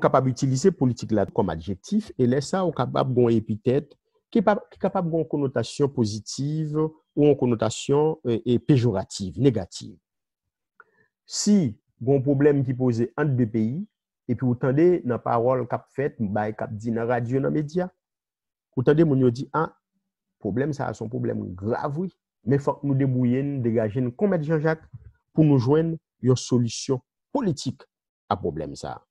capable d'utiliser politique là comme adjectif et laisse ça, on capable d'une épithète qui est capable d'une connotation positive ou une connotation péjorative, négative. Si un problème qui pose entre deux pays, et puis vous entendez dans la parole qu'a fait, qu'a dit dans la radio, dans les médias, vous entendez, mon dit, ah, problème, ça a son problème grave, oui, mais il faut que nous débrouillions, dégager, comme met Jean-Jacques, pour nous joindre une solution politique à problème ça.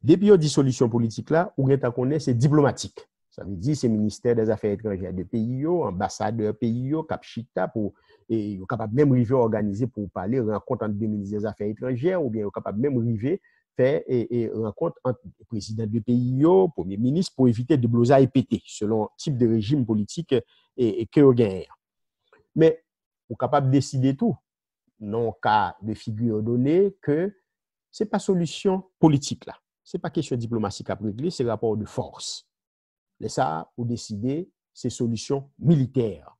Depuis on dit solution politique là, ou bien connaît c'est diplomatique. Ça veut dire c'est ministère des Affaires étrangères de pays, ambassadeur pays, capchita pour et capable même arriver à organiser pour parler rencontre entre deux ministres des Affaires étrangères ou bien capable même arriver faire et rencontre entre président de pays, premier ministre pour éviter de blosa et péter selon type de régime politique et que vous gagnez. Mais vous capable de décider tout non cas de figure donnée que c'est pas solution politique là. C'est pas question diplomatique à régler, c'est rapport de force. Et ça, vous décidez, c'est solution militaire.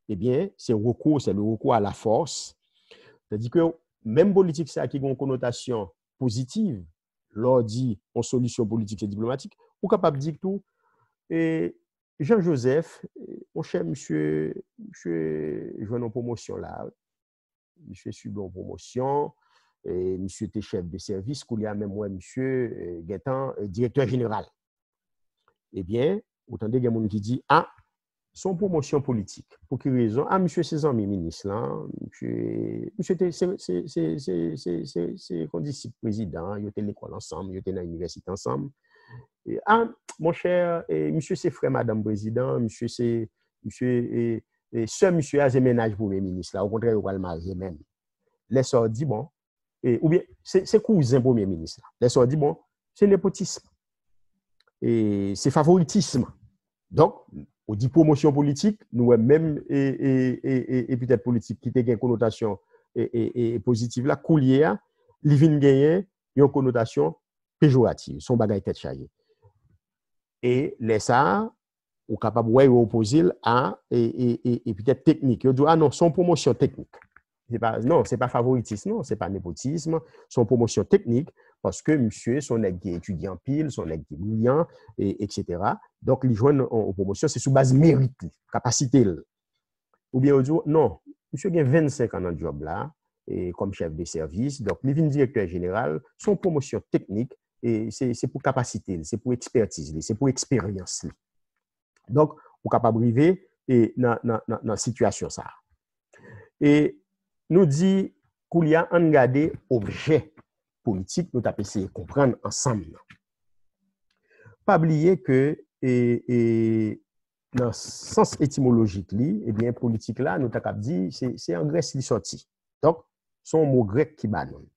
Eh bien, c'est le recours à la force. C'est-à-dire que même politique, ça qui a une connotation positive, l'on dit en solution politique et diplomatique, vous capable de dire tout. Et Jean-Joseph, mon cher monsieur, je vois une promotion là. Monsieur subi en promotion. Et monsieur était chef de service, qu'il y a même moi, monsieur Guetan, directeur général. Eh bien, autant de gens qui dit, ah, son promotion politique. Pour quelle raison? Ah, monsieur, c'est un ministre, là. Monsieur, c'est qu'on dit président, il était à l'école ensemble, il était dans l'université ensemble. Et, ah, mon cher, monsieur, c'est frère, madame président, monsieur, c'est, monsieur, seul monsieur a des ménages pour les ministres, là. Au contraire, il va le marier même. Les sorts dit, bon, ou bien c'est cousin premier ministre. Les gens disent, bon, c'est népotisme. Et c'est favoritisme. Donc, on dit promotion politique, nous même, et peut-être politique qui a une connotation positive, là, coulier, il vient gagner une connotation péjorative, son bagage tête chargée. Et les ça, on est capable de opposer à, et peut-être technique. On dit, ah non, son promotion technique. Non, ce n'est pas favoritisme, non, ce n'est pas népotisme, son promotion technique, parce que monsieur, son étudiant pile, son brillant, etc. Donc, il joue en promotion, c'est sous base mérite, capacité. Ou bien, on dit, non, monsieur a 25 ans dans le job là, et comme chef de service, donc, il est directeur général, son promotion technique, et c'est pour capacité, c'est pour expertise, c'est pour expérience. Donc, on est capable d'arriver dans la situation ça. Et nous dit qu'il y a un regardé objet politique, nous avons essayé de comprendre ensemble. Pas oublier que dans le sens étymologique, eh bien, politique là, nous avons dit, c'est en Grèce qui est sorti. Donc, c'est un mot grec qui bat nous.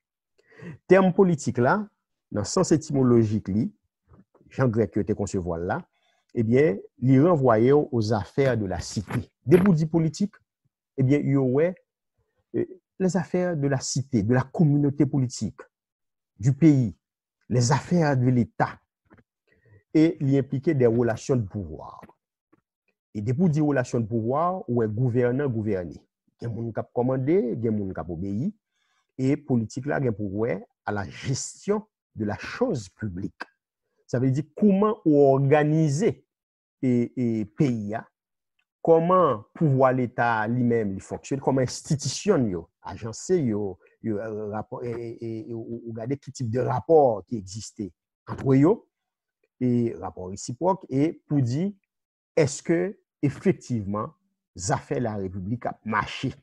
Terme politique là, dans le sens étymologique, Jean grec qui était concevoir là, eh bien, il renvoyait aux affaires de la cité. Dès que vous dites politique, eh bien, il y aurait les affaires de la cité, de la communauté politique, du pays, les affaires de l'État, et il impliquait des relations de pouvoir. Et depuis des relations de pouvoir, où est gouvernant, gouverné. Il y a des gens qui ont commandé, il y a des gens qui ont obéi, et politique là, il y a pour à la gestion de la chose publique. Ça veut dire comment organiser et pays, comment pouvoir l'État lui-même fonctionne, comment institution, agencé, regarder quel type de rapport qui existait entre eux, et rapport réciproque, et pour dire, est-ce que effectivement, ça fait la République a marché?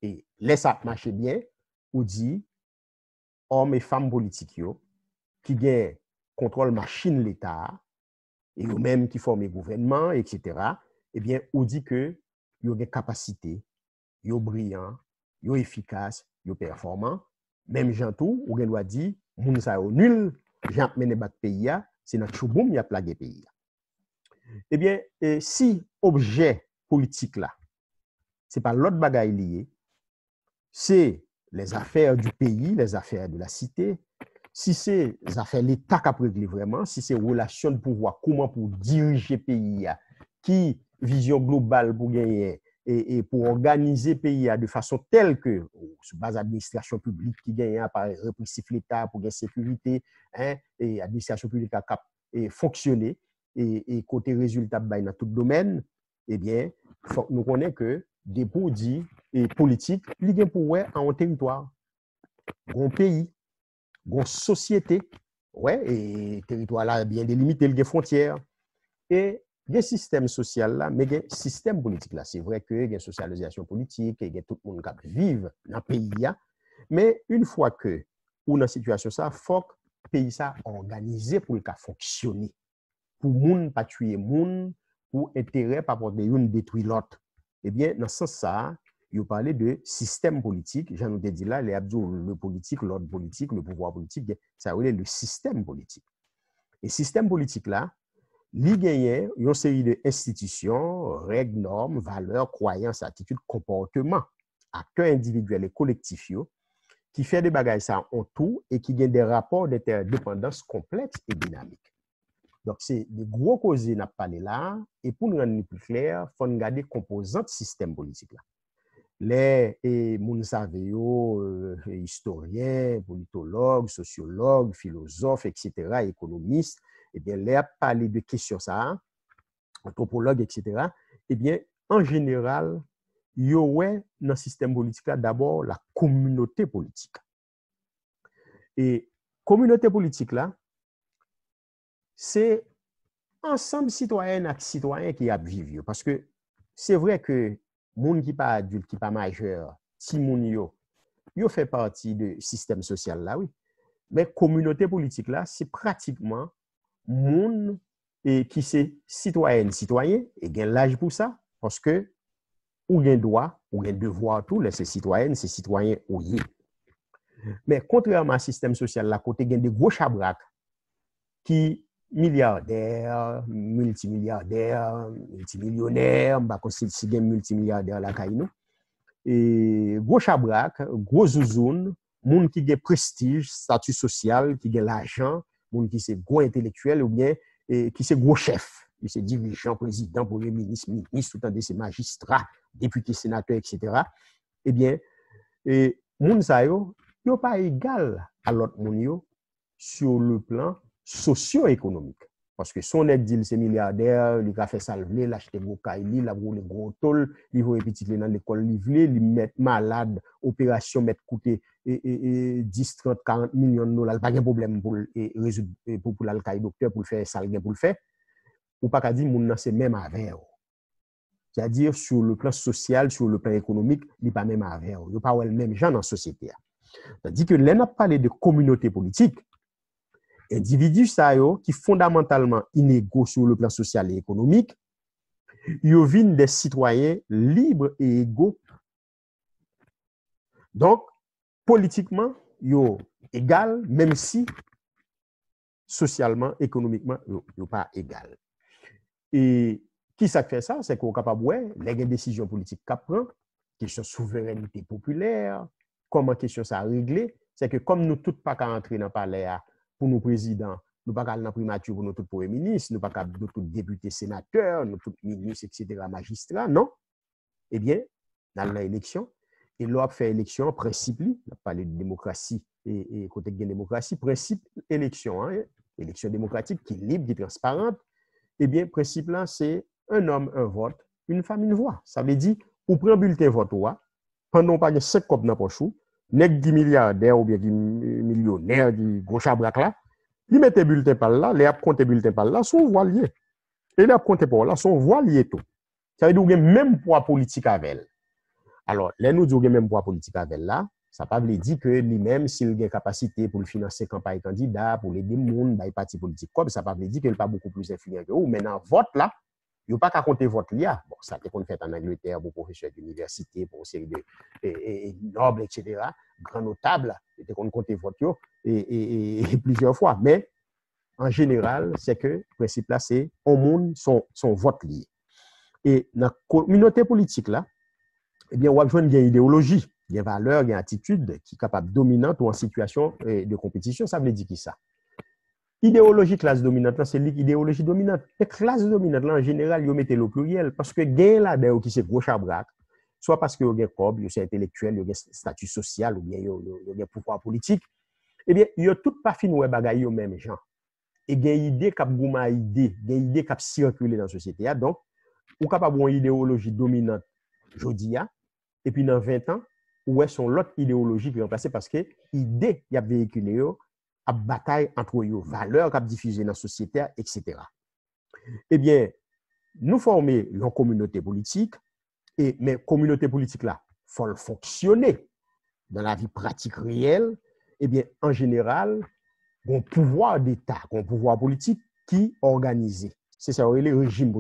Et laisse ça marcher bien, ou dit, hommes et femmes politiques, qui gagnent contrôle machine l'État, et eux-mêmes qui forment le gouvernement, etc., eh bien, on dit que il y a des capacités, il y a brillant, il y a efficace, il y a performant. Même gens tout, on doit dire, moun sa yo nul, gens mené bat pays, c'est notre chouboum, il y a plagué pays. Eh bien, si objet politique là, c'est pas l'autre bagaille lié, c'est les affaires du pays, les affaires de la cité. Si c'est les affaires de l'État qui a réglé vraiment, si c'est relation de pouvoir, comment pour diriger pays, qui vision globale pour gagner et pour organiser le pays de façon telle que, sur base d'administration publique qui gagne, par répressif l'État pour la sécurité, hein, et administration publique a fonctionner, et côté résultat dans tout domaine, eh bien, nous connaissons que des produits et politiques, ils gagnent pour un territoire, un pays, une société, ouais, et territoire là bien délimité, il y a des frontières. Et le système social là, mais le système politique là, c'est vrai qu'il y a une socialisation politique, il y a tout le monde qui vit dans le pays, mais une fois que ou dans la situation ça, il faut que le pays ça organisé pour le fonctionner, pour moun pas tuer moun, pour intérêt pas pour une détruire l'autre. Eh bien, dans ce sens ça, il parlait de système politique. J'en ai dit là, le politique, l'ordre politique, le pouvoir politique, ça veut dire le système politique. Et système politique là, il y a une série d'institutions, règles, normes, valeurs, croyances, attitudes, comportements, acteurs individuels et collectifs qui fait des bagages ça en tout et qui ont des rapports d'interdépendance complexes et dynamiques. Donc, c'est des gros causes qu'on a parlé là. Et pour nous rendre plus clair, il faut regarder les composantes du système politique là. Les historiens, politologues, sociologues, philosophes, etc., économistes, eh bien, les parler de questions ça, anthropologues, etc., eh bien, en général, il y a dans le système politique là d'abord la communauté politique. Et communauté politique là, c'est ensemble citoyen et citoyen qui a vivre. Parce que c'est vrai que moun qui pas adulte, qui pas majeur, si moun yo fait partie du système social là, oui. Mais communauté politique là, c'est pratiquement moun qui c'est citoyen et gain l'âge pour ça, parce que ou gain droit, ou gain devoir tout, c'est citoyen ou y. Mais contrairement au système social là, côté gain des gros chabrak qui milliardaires, multimilliardaires, multimillionnaires, bah si gain multimilliardaires la caillou. Et gros chabrak, gros zouzoun, moun qui gain prestige, statut social, qui gain l'argent, moun qui c'est gros intellectuel ou bien qui c'est gros chef, qui c'est dirigeant, président, premier ministre, tout un de ces magistrats, députés, sénateurs, etc. Eh bien, moun sa yo pas égal à l'autre moun yo sur le plan socio-économique. Parce que son aide dit c'est milliardaire, il a fait salver, il a acheté gros caillis, il a roulé gros tôle, il va petit dans l'école, il met malade, opération met coûter 10, 30, 40 millions de dollars, pas de problème pour résoudre pour l'alcaï docteur pour faire ça pour le faire. Ou pas qu'à dire moun nan c'est même avec. C'est-à-dire sur le plan social, sur le plan économique, il pas même avec. Il pas le même genre dans la société. C'est-à-dire que l'on a parlé de communauté politique. Individus qui fondamentalement inégaux sur le plan social et économique, ils viennent des citoyens libres et égaux. Donc, politiquement, ils sont égaux, même si socialement, économiquement, ils ne sont pas égaux. Et qui ça fait ça? C'est qu'on est capable de les décisions politiques qu'on prend, question souveraineté populaire, comment question ça régler, c'est que comme nous tous pas qu'à entrer dans le palais pour nos présidents, nous pas qu'à dans primature pour nous tous premiers ministres, nous pas qu'à nous tous députés, sénateurs, nous tous ministres, etc., magistrats, non. Eh bien, dans l'élection, et là, fait élection, principe, on a parlé de démocratie et côté de démocratie, principe élection, hein, élection démocratique qui est libre, qui est transparente, eh bien, principe là, c'est un homme, un vote, une femme, une voix. Ça veut dire, pour prendre bulletin vote, pendant pas de 5 copes dans poche, nek 10 milliardaires ou bien 10 millionnaires, du gros chabrak là, ils mettent bulletin par là, les ap compte bulletin par là, son voilier. Et les ap compte par là, son voilier tout. Ça veut dire qu'il y a même poids politique avec elle. Alors, là, nous disons même poids politique avec elle là, ça ne veut pas dire que lui-même, s'il a capacité pour le financer campagne candidat, pour aider le monde, les partis politiques, ça ne veut pas dire qu'il n'est pas beaucoup plus influent que vous. Maintenant, vote là, il n'y a pas qu'à compter votre lien. Bon, ça a été fait en Angleterre pour professeurs d'université, pour une série de nobles, etc. Grands notables, il était compter votre et plusieurs fois. Mais en général, c'est que le principe là, c'est au monde son vote lié. Et dans la communauté politique là, eh bien, on va jouer une idéologie, une valeur, une attitude qui est capable dominante ou en situation de compétition. Ça veut dire qui ça? idéologie classe dominante, c'est l'idéologie dominante. Et classe dominante, là, en général, ils mettent le pluriel parce que gain là-dedans qui c'est gauche à braque, soit parce que vous avez cob, vous êtes intellectuel, vous avez statut social ou bien vous avez pouvoir politique. Eh bien, il y a tout pas fin ouais bagaille au même genre. Et il y a une idée qui a idée, il y a une idée qui a circulé dans la société. Donc, ou capable une idéologie dominante jodi et puis dans 20 ans, où est son l'autre idéologie qui est remplacée parce que l'idée qui a véhiculé à bataille entre eux, valeurs qui a diffusé dans la société, etc. Eh bien, nous former une communauté politique, mais communauté politique là, il faut fonctionner dans la vie pratique réelle. Eh bien, en général, un pouvoir d'État, un pouvoir politique qui est organisé. C'est ça, le régime